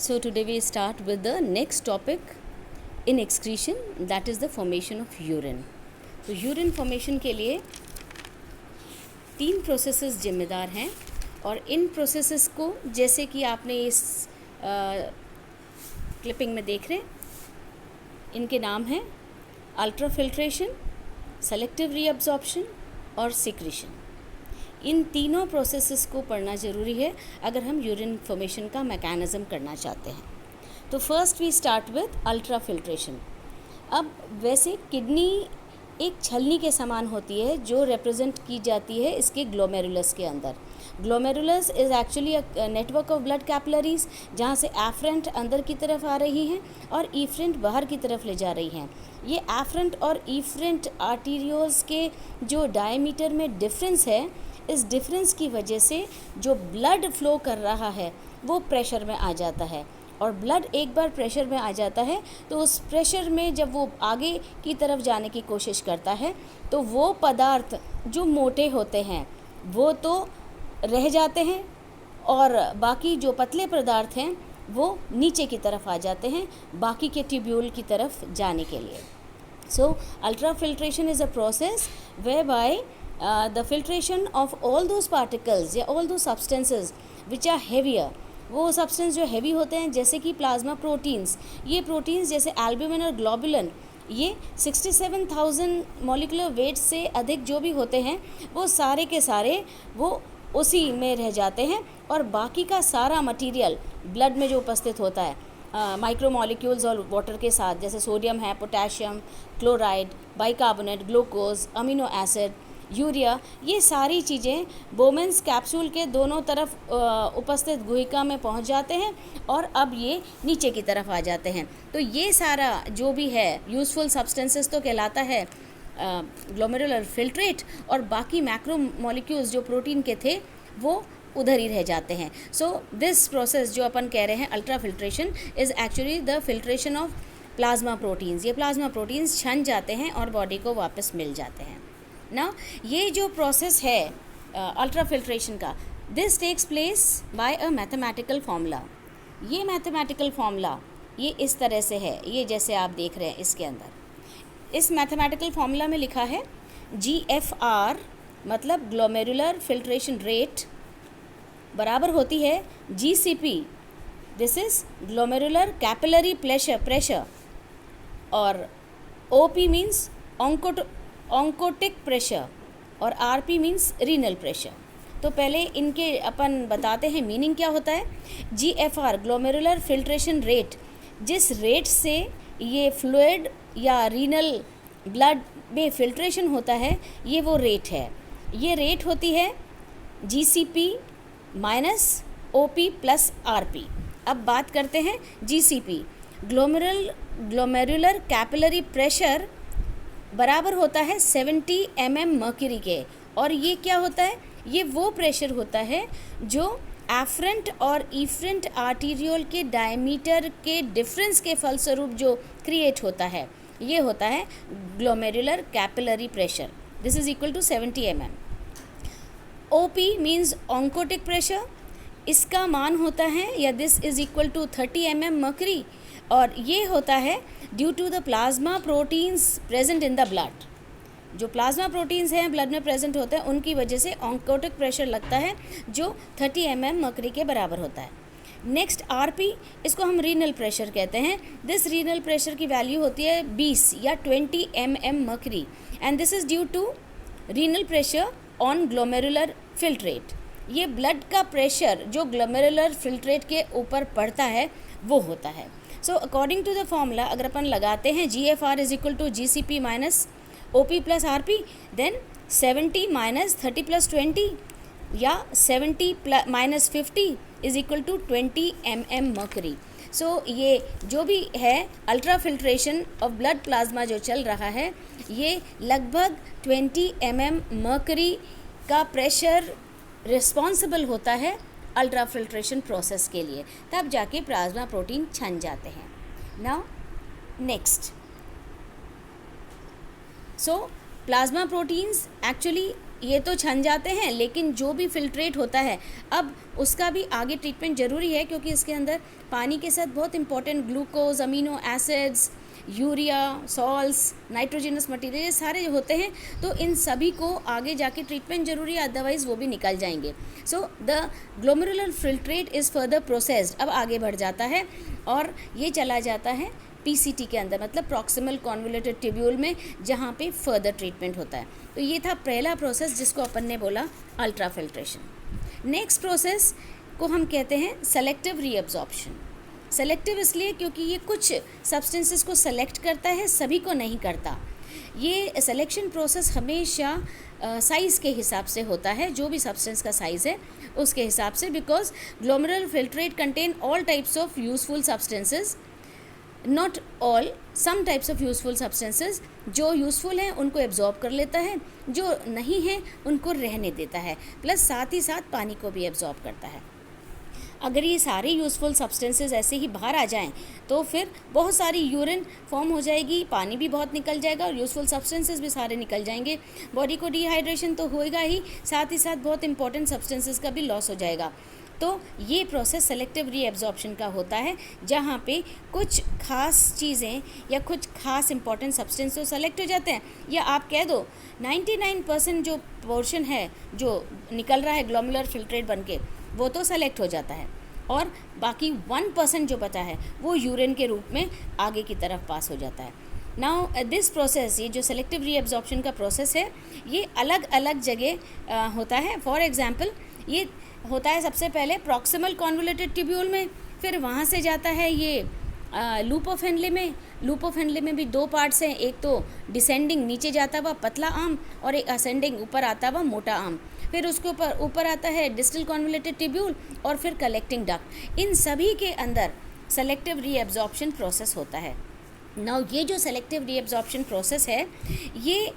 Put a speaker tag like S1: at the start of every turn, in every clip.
S1: So today we start with the next topic in excretion, that is the formation of urine. तो urine formation के लिए 3 processes जिम्मेदार हैं और इन processes को जैसे कि आपने इस क्लिपिंग में देख रहे हैं, इनके नाम हैं अल्ट्राफिल्ट्रेशन, सेलेक्टिव रीअब्जॉर्प्शन और सिक्रीशन। इन तीनों प्रोसेसेस को पढ़ना ज़रूरी है अगर हम यूरिन फॉर्मेशन का मैकेनिज़्म करना चाहते हैं। तो first we start with ultrafiltration. अब वैसे किडनी एक छलनी के समान होती है जो रिप्रेजेंट की जाती है इसके ग्लोमेरुलस के अंदर। Glomerulus is actually a network of blood capillaries, जहाँ से एफरेंट अंदर की तरफ आ रही हैं और ईफरेंट बाहर की तरफ ले जा रही हैं। ये एफरेंट और ईफरेंट आर्टीरियोल्स के जो डायमीटर में डिफरेंस है, इस डिफरेंस की वजह से जो ब्लड फ्लो कर रहा है वो प्रेशर में आ जाता है, और ब्लड एक बार प्रेशर में आ जाता है तो उस प्रेशर में जब वो आगे की तरफ जाने की कोशिश करता है तो वो पदार्थ जो मोटे होते हैं वो तो रह जाते हैं और बाकी जो पतले पदार्थ हैं वो नीचे की तरफ आ जाते हैं बाकी के ट्यूब्यूल की तरफ जाने के लिए। So ultrafiltration is a process whereby the filtration of all those particles या all those substances which are heavier, वो सब्सटेंस जो हैवी होते हैं जैसे कि प्लाज्मा प्रोटीन्स, ये प्रोटीन्स जैसे एल्ब्यूमिन और ग्लोबुलिन, ये 67,000 मॉलिक्यूलर वेट से अधिक जो भी होते हैं वो सारे के सारे वो उसी में रह जाते हैं, और बाकी का सारा मटेरियल ब्लड में जो उपस्थित होता है माइक्रो मॉलिक्यूल्स और वाटर के साथ, जैसे सोडियम है, potassium, chloride, bicarbonate, glucose, amino acid, urea, ये सारी चीज़ें बोमेंस कैप्सूल के दोनों तरफ उपस्थित गुहिका में पहुंच जाते हैं और अब ये नीचे की तरफ आ जाते हैं। तो ये सारा जो भी है यूज़फुल सब्सटेंसेस तो कहलाता है ग्लोमेरुलर फिल्ट्रेट, और बाकी मैक्रो मॉलिक्यूल्स जो प्रोटीन के थे वो उधर ही रह जाते हैं। सो दिस प्रोसेस जो अपन कह रहे हैं ultrafiltration is actually the filtration of plasma proteins. ये प्लाज्मा प्रोटीन्स छन जाते हैं और बॉडी को वापस मिल जाते हैं ना। ये जो प्रोसेस है अल्ट्राफिल्ट्रेशन का, this takes place by a mathematical formula. ये मैथमेटिकल फार्मूला ये इस तरह से है, ये जैसे आप देख रहे हैं इसके अंदर। इस मैथमेटिकल फार्मूला में लिखा है GFR मतलब ग्लोमेरुलर फिल्ट्रेशन रेट बराबर होती है GCP, this is glomerular capillary pressure, और OP मीन्स ऑन्कोटिक प्रेशर, और RP मीन्स रीनल प्रेशर। तो पहले इनके अपन बताते हैं मीनिंग क्या होता है। GFR ग्लोमेरुलर फिल्ट्रेशन रेट, जिस रेट से ये फ्लूइड या रीनल ब्लड में फिल्ट्रेशन होता है, ये वो रेट है। ये रेट होती है GCP minus OP plus RP। अब बात करते हैं GCP ग्लोमेरुलर कैपिलरी प्रेशर बराबर होता है 70 mm मर्क्यूरी के, और ये क्या होता है, ये वो प्रेशर होता है जो एफरेंट और ईफरेंट आर्टीरियोल के डायमीटर के डिफरेंस के फलस्वरूप जो क्रिएट होता है, ये होता है glomerular capillary pressure. This is equal to 70 mm। OP means oncotic pressure, इसका मान होता है या this is equal to 30 mm mercury, और ये होता है due to the plasma proteins present in the blood. जो प्लाज्मा प्रोटीन्स हैं ब्लड में प्रेजेंट होते हैं उनकी वजह से ऑन्कोटिक प्रेशर लगता है जो 30 mm मर्क्यूरी के बराबर होता है। नेक्स्ट RP, इसको हम रीनल प्रेशर कहते हैं। दिस रीनल प्रेशर की वैल्यू होती है 20 या 20 mm mercury, and this is due to renal pressure on glomerular filtrate. ये ब्लड का प्रेशर जो ग्लोमेरुलर फिल्ट्रेट के ऊपर पड़ता है वो होता है। So according to the formula अगर अपन लगाते हैं GFR is equal to GCP minus OP plus RP, then 70 minus 30 plus 20 या 70 minus 50 is equal to 20 mm mercury. So ये जो भी है अल्ट्राफिल्ट्रेशन ऑफ ब्लड प्लाज्मा जो चल रहा है, ये लगभग 20 mm मर्क्यूरी का प्रेशर रिस्पॉन्सिबल होता है अल्ट्राफिल्ट्रेशन प्रोसेस के लिए, तब जाके प्लाज्मा प्रोटीन छन जाते हैं। नाउ नेक्स्ट, सो प्लाज्मा प्रोटीन्स एक्चुअली ये तो छन जाते हैं, लेकिन जो भी फिल्ट्रेट होता है अब उसका भी आगे ट्रीटमेंट ज़रूरी है, क्योंकि इसके अंदर पानी के साथ बहुत important glucose, amino acids, urea, salts, nitrogenous material, ये सारे होते हैं। तो इन सभी को आगे जाके ट्रीटमेंट ज़रूरी है, अदरवाइज़ वो भी निकल जाएंगे। So the glomerular filtrate is further processed, अब आगे बढ़ जाता है और ये चला जाता है पीसीटी के अंदर, मतलब प्रॉक्सिमल कॉन्वोल्यूटेड ट्यूब्यूल में, जहाँ पे फर्दर ट्रीटमेंट होता है। तो ये था पहला प्रोसेस जिसको अपन ने बोला अल्ट्रा फिल्ट्रेशन। नेक्स्ट प्रोसेस को हम कहते हैं सेलेक्टिव रीअब्जॉर्प्शन। सेलेक्टिव इसलिए क्योंकि ये कुछ सब्सटेंसेस को सेलेक्ट करता है, सभी को नहीं करता। ये सिलेक्शन प्रोसेस हमेशा साइज़ के हिसाब से होता है, जो भी सब्सटेंस का साइज़ है उसके हिसाब से, because glomerular filtrate contain all types of useful substances, not all, some types of useful substances. जो यूज़फुल हैं उनको एब्जॉर्ब कर लेता है, जो नहीं हैं उनको रहने देता है, प्लस साथ ही साथ पानी को भी एब्जॉर्ब करता है। अगर ये सारे यूज़फुल सब्सटेंसेस ऐसे ही बाहर आ जाएं तो फिर बहुत सारी यूरिन फॉर्म हो जाएगी, पानी भी बहुत निकल जाएगा और यूज़फुल सब्सटेंसेस भी सारे निकल जाएंगे। बॉडी को डिहाइड्रेशन तो होएगा ही, साथ बहुत इंपॉर्टेंट सब्सटेंसेस का भी लॉस हो जाएगा। तो ये प्रोसेस सेलेक्टिव रीअब्जॉर्प्शन का होता है, जहाँ पे कुछ खास चीज़ें या कुछ खास इंपॉर्टेंट सब्सटेंस तो सेलेक्ट हो जाते हैं, या आप कह दो 99% जो पोर्शन है जो निकल रहा है ग्लोमेरुलर फिल्ट्रेट बनके, वो तो सेलेक्ट हो जाता है, और बाकी 1% जो बचा है वो यूरिन के रूप में आगे की तरफ पास हो जाता है। नाउ दिस प्रोसेस, ये जो सेलेक्टिव रीअब्जॉर्प्शन का प्रोसेस है, ये अलग अलग जगह होता है। फॉर एग्जांपल ये होता है सबसे पहले प्रॉक्सिमल कॉन्वोल्यूटेड ट्यूब्यूल में, फिर वहाँ से जाता है ये लूप ऑफ हेनले में। लूप ऑफ हेनले में भी दो पार्ट्स हैं, एक तो डिसेंडिंग नीचे जाता हुआ पतला आर्म और एक असेंडिंग ऊपर आता हुआ मोटा आर्म। फिर उसके ऊपर आता है डिस्टल कॉन्वोल्यूटेड ट्यूब्यूल और फिर कलेक्टिंग डक्ट। इन सभी के अंदर सेलेक्टिव रीअब्जॉर्प्शन प्रोसेस होता है। नाउ ये जो सेलेक्टिव रीअब्जॉर्प्शन प्रोसेस है ये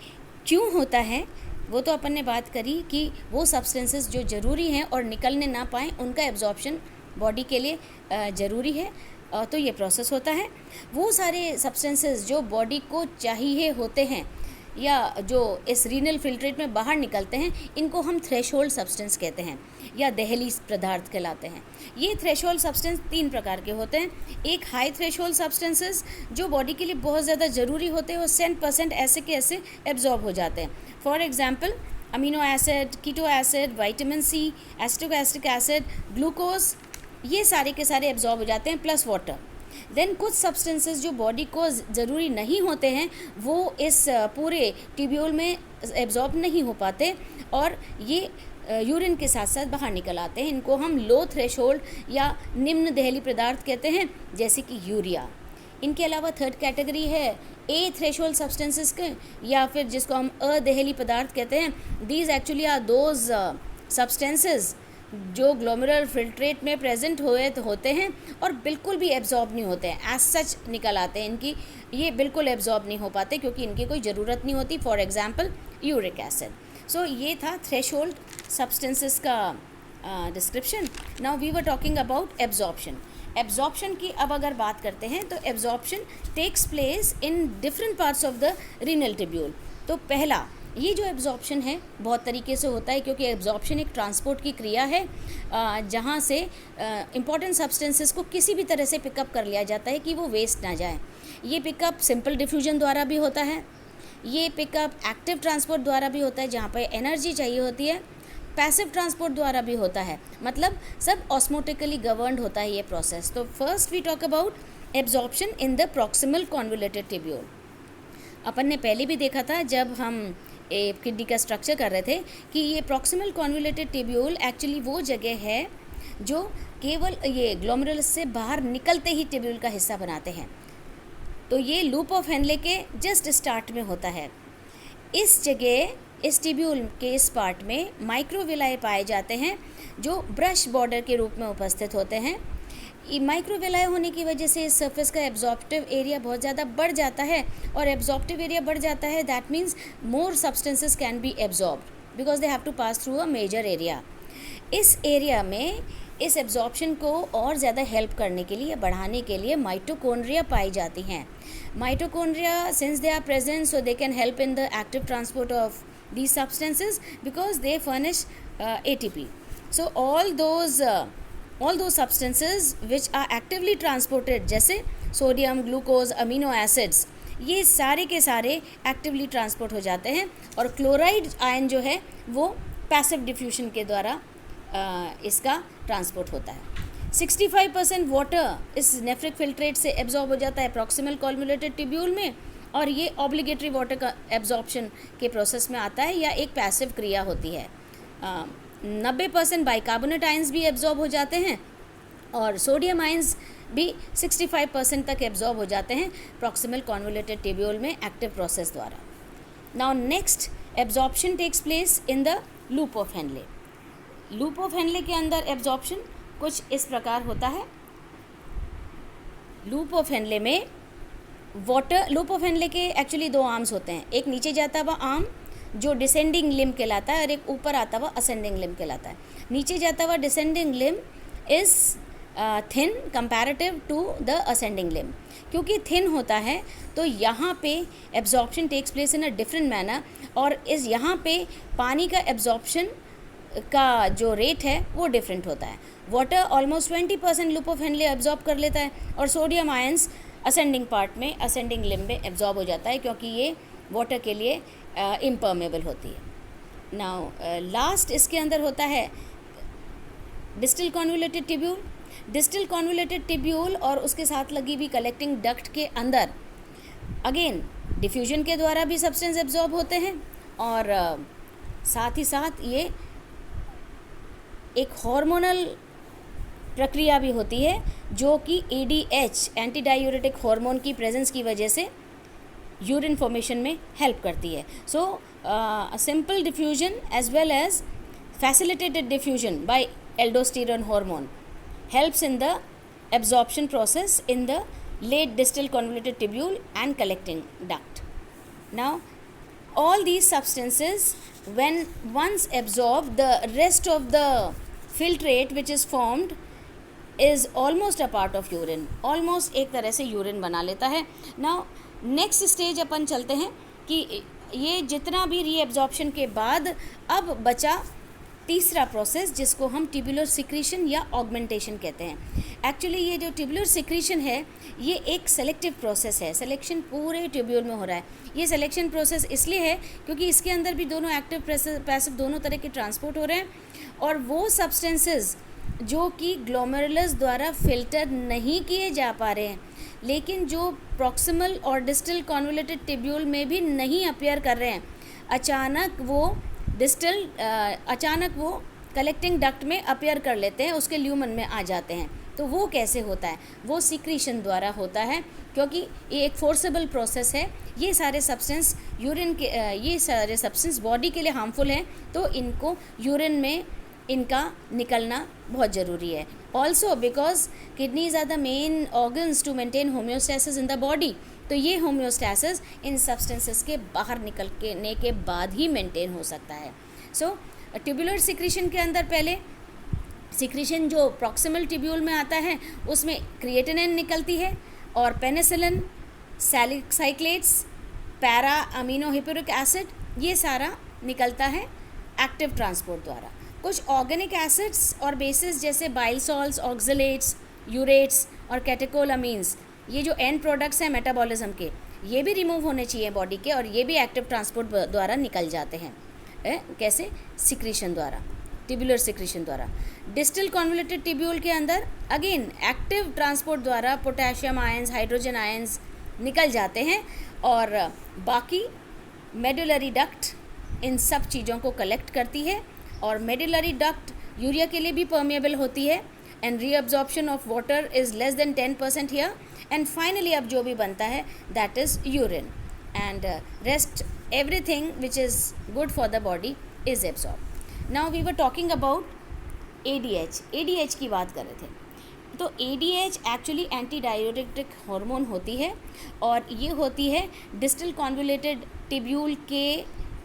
S1: क्यों होता है, वो तो अपन ने बात करी कि वो सब्सटेंसेस जो ज़रूरी हैं और निकलने ना पाएँ उनका एब्जॉर्प्शन बॉडी के लिए ज़रूरी है, तो ये प्रोसेस होता है। वो सारे सब्सटेंसेस जो बॉडी को चाहिए होते हैं या जो इस रीनल फिल्ट्रेट में बाहर निकलते हैं, इनको हम थ्रेशोल्ड सब्सटेंस कहते हैं या दहली पदार्थ कहलाते हैं। ये थ्रेशोल्ड सब्सटेंस 3 प्रकार के होते हैं। एक हाई थ्रेशोल्ड सब्सटेंसेस जो बॉडी के लिए बहुत ज़्यादा ज़रूरी होते हैं, वो 100% ऐसे के ऐसे एब्जॉर्ब हो जाते हैं। For example amino acid, keto acid, vitamin C, acetic acid, glucose, ये सारे के सारे एब्जॉर्ब हो जाते हैं, प्लस वाटर। देन कुछ सब्सटेंसेस जो बॉडी को ज़रूरी नहीं होते हैं वो इस पूरे ट्यूब्यूल में एब्जॉर्ब नहीं हो पाते और ये यूरिन के साथ साथ बाहर निकल आते हैं। इनको हम लो थ्रेशोल्ड या निम्न दहली पदार्थ कहते हैं, जैसे कि यूरिया। इनके अलावा थर्ड कैटेगरी है ए थ्रेशोल्ड सब्सटेंसेस के, या फिर जिसको हम अदहली पदार्थ कहते हैं। These actually are those substances जो ग्लोमेरुलर फिल्ट्रेट में प्रेजेंट होते हैं और बिल्कुल भी एब्जॉर्ब नहीं होते हैं, एज सच निकल आते हैं। इनकी ये बिल्कुल एब्जॉर्ब नहीं हो पाते क्योंकि इनकी कोई ज़रूरत नहीं होती। For example uric acid. So ये था थ्रेशोल्ड सब्सटेंसेस का description. Now we were talking about absorption. Absorption की अब अगर बात करते हैं तो absorption takes place in different parts of the renal tubule. तो पहला, ये जो एब्जॉर्प्शन है बहुत तरीके से होता है, क्योंकि एब्जॉर्प्शन एक ट्रांसपोर्ट की क्रिया है जहाँ से इंपॉर्टेंट सब्सटेंसेस को किसी भी तरह से पिकअप कर लिया जाता है कि वो वेस्ट ना जाए। ये पिकअप सिंपल डिफ्यूजन द्वारा भी होता है, ये पिकअप एक्टिव ट्रांसपोर्ट द्वारा भी होता है जहाँ पर एनर्जी चाहिए होती है, पैसिव ट्रांसपोर्ट द्वारा भी होता है, मतलब सब ऑस्मोटिकली गवर्नड होता है ये प्रोसेस। तो first we talk about absorption in the proximal convoluted tubule. अपन ने पहले भी देखा था जब हम किडनी का स्ट्रक्चर कर रहे थे कि ये प्रॉक्सिमल कॉन्वोल्यूटेड ट्यूब्यूल एक्चुअली वो जगह है जो केवल ये ग्लोमेरुलस से बाहर निकलते ही ट्यूब्यूल का हिस्सा बनाते हैं। तो ये लूप ऑफ हेनले के जस्ट स्टार्ट में होता है। इस जगह इस ट्यूब्यूल के इस पार्ट में माइक्रोविलाई पाए जाते हैं जो ब्रश बॉर्डर के रूप में उपस्थित होते हैं। माइक्रोविलाई होने की वजह से इस सरफेस का एब्जॉर्प्टिव एरिया बहुत ज़्यादा बढ़ जाता है, और एब्जॉर्प्टिव एरिया बढ़ जाता है that means more substances can be absorbed because they have to pass through a major area. इस एरिया में इस एब्जॉर्प्शन को और ज़्यादा हेल्प करने के लिए, बढ़ाने के लिए माइटोकॉन्ड्रिया पाई जाती हैं। Mitochondria since they are present so they can help in the active transport of these substances because they furnish ATP. So all those substances which are actively transported, जैसे सोडियम, ग्लूकोज, अमीनो एसिड्स, ये सारे के सारे actively transport हो जाते हैं, और chloride ion जो है वो पैसिव डिफ्यूजन के द्वारा इसका ट्रांसपोर्ट होता है। 65% वाटर इस नेफ्रिक फिल्ट्रेट से एब्जॉर्ब हो जाता है प्रॉक्सिमल कॉन्वोल्यूटेड ट्यूब्यूल में, और ये ऑब्लिगेटरी वाटर का एब्जॉर्प्शन के प्रोसेस में आता है या एक पैसिव क्रिया होती है। 90% बाइकार्बोनेट आयंस भी एब्जॉर्ब हो जाते हैं, और सोडियम आयंस भी 65% तक एब्जॉर्ब हो जाते हैं प्रॉक्सिमल कॉन्वोल्यूटेड ट्यूब्यूल में एक्टिव प्रोसेस द्वारा। Now next, absorption takes place in the loop of Henle. Loop of Henle के अंदर एब्जॉर्प्शन कुछ इस प्रकार होता है। लूप ऑफ हेनले में लूप ऑफ हेनले के एक्चुअली 2 आर्म्स होते हैं, एक नीचे जाता हुआ आर्म जो डिसेंडिंग लिम्ब कहलाता है, और एक ऊपर आता हुआ असेंडिंग लिम्ब कहलाता है। नीचे जाता हुआ descending limb is thin comparative to the ascending limb. क्योंकि थिन होता है तो यहाँ पे absorption takes place in a different manner, और यहाँ पे पानी का एब्जॉर्प्शन का जो रेट है वो डिफरेंट होता है। Water almost 20% loop of Henley absorb कर लेता है, और सोडियम आयंस असेंडिंग पार्ट में, असेंडिंग लिम्ब में एब्जॉर्ब हो जाता है, क्योंकि ये वाटर के लिए इम्परमेबल होती है। नाउ लास्ट इसके अंदर होता है distal convoluted tubule. Distal convoluted tubule और उसके साथ लगी हुई कलेक्टिंग डक्ट के अंदर अगेन डिफ्यूजन के द्वारा भी सब्सटेंस एब्जॉर्ब होते हैं, और साथ ही साथ ये एक हार्मोनल प्रक्रिया भी होती है, जो कि ADH एंटी डायूरेटिक हार्मोन की प्रेजेंस की वजह से यूरिन फॉर्मेशन में हेल्प करती है। So simple diffusion as well as facilitated diffusion by aldosterone hormone helps in the absorption process in the late distal convoluted tubule and collecting duct. Now all these substances when once absorbed, the rest of the filtrate which is formed is almost a part of urine, almost एक तरह से urine बना लेता है। Now next stage अपन चलते हैं कि ये जितना भी रीएब्जॉर्प्शन के बाद अब बचा तीसरा प्रोसेस, जिसको हम ट्यूबुलर सिक्रीशन या ऑगमेंटेशन कहते हैं। एक्चुअली ये जो ट्यूबुलर सिक्रीशन है ये एक सेलेक्टिव प्रोसेस है, सिलेक्शन पूरे ट्यूब्यूल में हो रहा है। ये सिलेक्शन प्रोसेस इसलिए है क्योंकि इसके अंदर भी दोनों एक्टिव पैसिव दोनों तरह के ट्रांसपोर्ट हो रहे हैं, और वो सब्सटेंसेस जो कि ग्लोमेरुलस द्वारा फिल्टर नहीं किए जा पा रहे हैं, लेकिन जो प्रॉक्सिमल और डिस्टल कॉन्वोल्यूटेड ट्यूब्यूल में भी नहीं अपीयर कर रहे हैं, अचानक वो कलेक्टिंग डक्ट में अपीयर कर लेते हैं, उसके ल्यूमन में आ जाते हैं। तो वो कैसे होता है? वो सिक्रीशन द्वारा होता है, क्योंकि ये एक फोर्सेबल प्रोसेस है। ये सारे सब्सटेंस बॉडी के लिए हार्मफुल हैं, तो इनको यूरिन में इनका निकलना बहुत ज़रूरी है। Also because kidneys are the main organs to maintain homeostasis in the body, तो ये होम्योस्टैसिस इन सब्सटेंसेस के बाहर निकलने के बाद ही मेंटेन हो सकता है। सो ट्यूबुलर सिक्रीशन के अंदर पहले सिक्रीशन जो प्रॉक्सिमल ट्यूब्यूल में आता है उसमें क्रिएटिनिन निकलती है, और पेनिसिलिन, सैलिसाइक्लेट्स, पैरा अमीनो हिप्यूरिक एसिड, ये सारा निकलता है एक्टिव ट्रांसपोर्ट द्वारा। कुछ ऑर्गेनिक एसिड्स और बेसिस जैसे बाइल सॉल्ट्स, ऑक्सलेट्स, यूरेट्स और कैटेकोलामीन्स, ये जो एंड प्रोडक्ट्स हैं मेटाबॉलिज्म के, ये भी रिमूव होने चाहिए बॉडी के, और ये भी एक्टिव ट्रांसपोर्ट द्वारा निकल जाते हैं। कैसे? सिक्रीशन द्वारा, ट्यूबुलर सिक्रीशन द्वारा। डिस्टल कॉन्वोल्यूटेड ट्यूब्यूल के अंदर अगेन एक्टिव ट्रांसपोर्ट द्वारा पोटेशियम आयंस, हाइड्रोजन आयंस निकल जाते हैं, और बाकी मेडुलरी डक्ट इन सब चीज़ों को कलेक्ट करती है, और मेडुलरी डक्ट यूरिया के लिए भी परमेबल होती है, and reabsorption of water is less than 10% here, and finally अब जो भी बनता है that is urine, and rest everything which is good for the body is absorbed. Now we were talking about ADH की बात कर रहे थे। तो ADH actually anti diuretic hormone होती है, और ये होती है डिस्टल कॉन्वोल्यूटेड ट्यूब्यूल के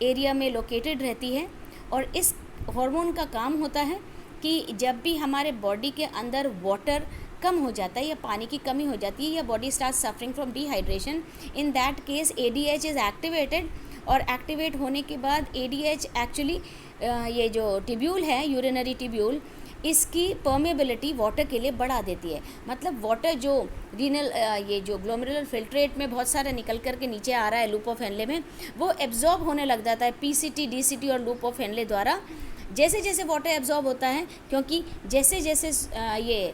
S1: एरिया में लोकेटेड रहती है, और इस हार्मोन का काम होता है कि जब भी हमारे बॉडी के अंदर वाटर कम हो जाता है या पानी की कमी हो जाती है, या body start suffering from dehydration, in that case ADH is activated, और एक्टिवेट होने के बाद ADH एक्चुअली ये जो टिब्यूल है, यूरिनरी टिब्यूल, इसकी परमेबिलिटी वाटर के लिए बढ़ा देती है। मतलब वाटर जो रीनल ये जो ग्लोमेरुलर फिल्ट्रेट में बहुत सारा निकल कर के नीचे आ रहा है लूप ऑफ हेनले में, वो एब्जॉर्ब होने लग जाता है PCT, DCT और लूप ऑफ हेनले द्वारा। जैसे जैसे वाटर एब्जॉर्ब होता है, क्योंकि जैसे जैसे ये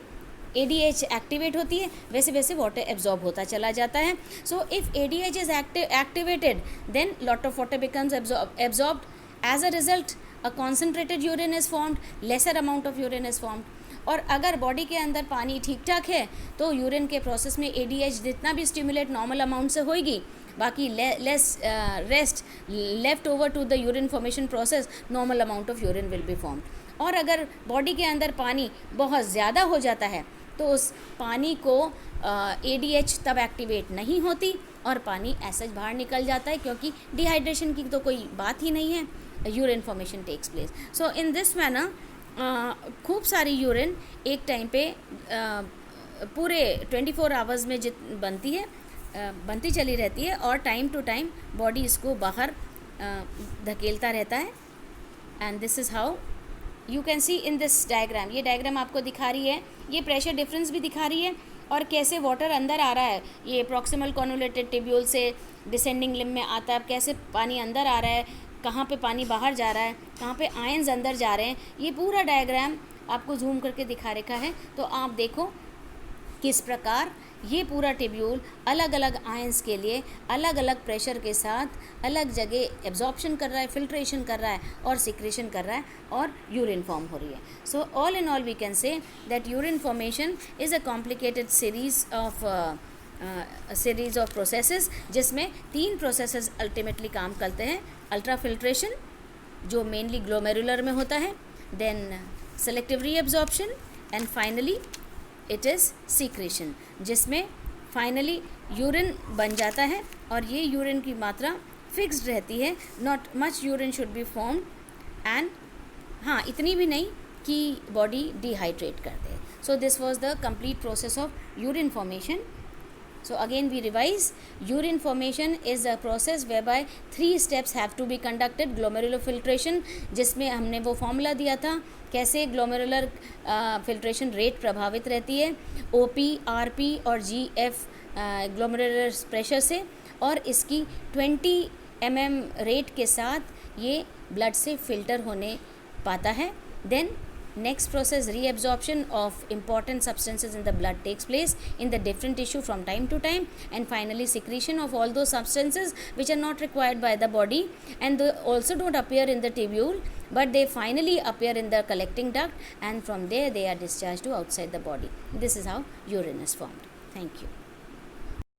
S1: ADH एक्टिवेट होती है वैसे वैसे वाटर एब्जॉर्ब होता चला जाता है। So if ADH is activated then lot of water becomes absorbed, as a result a concentrated urine is formed, lesser amount of urine is formed। और अगर बॉडी के अंदर पानी ठीक ठाक है तो यूरिन के प्रोसेस में ADH जितना भी स्टिमुलेट नॉर्मल अमाउंट से होगी, बाकी less rest left over to the urine formation process, normal amount of urine will be formed. और अगर बॉडी के अंदर पानी बहुत ज़्यादा हो जाता है तो उस पानी को ADH तब एक्टिवेट नहीं होती और पानी ऐसा बाहर निकल जाता है, क्योंकि डिहाइड्रेशन की तो कोई बात ही नहीं है, urine formation takes place. So in this manner खूब सारी यूरिन एक टाइम पे पूरे 24 आवर्स में बनती चली रहती है और टाइम टू टाइम बॉडी इसको बाहर धकेलता रहता है। And this is how you can see in this diagram. ये डायग्राम आपको दिखा रही है, ये प्रेशर डिफरेंस भी दिखा रही है और कैसे वाटर अंदर आ रहा है। ये प्रॉक्सिमल कॉन्वोलेटेड टिब्यूल से डिसेंडिंग लिम्ब में आता है, कैसे पानी अंदर आ रहा है, कहाँ पे पानी बाहर जा रहा है, कहाँ पे आयंस अंदर जा रहे हैं, ये पूरा डायग्राम आपको जूम करके दिखा रखा है। तो आप देखो किस प्रकार ये पूरा टिब्यूल अलग अलग आयंस के लिए अलग अलग प्रेशर के साथ अलग जगह एब्जॉर्प्शन कर रहा है, फिल्ट्रेशन कर रहा है और सिक्रेशन कर रहा है और यूरिन फॉर्म हो रही है। So all in all we can say that urine formation is a complicated series of processes, जिसमें 3 प्रोसेसेस अल्टीमेटली काम करते हैं। अल्ट्रा फिल्ट्रेशन जो मेनली ग्लोमेरुलर में होता है, then selective reabsorption and finally it is secretion, जिसमें फाइनली यूरिन बन जाता है और ये यूरिन की मात्रा फिक्स्ड रहती है। Not much urine should be formed and हाँ इतनी भी नहीं कि बॉडी डिहाइड्रेट कर दे। So this was the complete process of urine formation. So again we revise, urine formation is a process whereby 3 steps have to be conducted। glomerular filtration, जिसमें हमने वो फॉर्मूला दिया था कैसे ग्लोमेरुलर फिल्ट्रेशन रेट प्रभावित रहती है OP, RP और GF ग्लोमेरुलर प्रेशर से, और इसकी 20 mm रेट के साथ ये ब्लड से फिल्टर होने पाता है। Then next process, reabsorption of important substances in the blood takes place in the different tissue from time to time, and finally secretion of all those substances which are not required by the body and they also don't appear in the tubule, but they finally appear in the collecting duct and from there they are discharged to outside the body. This is how urine is formed. Thank you.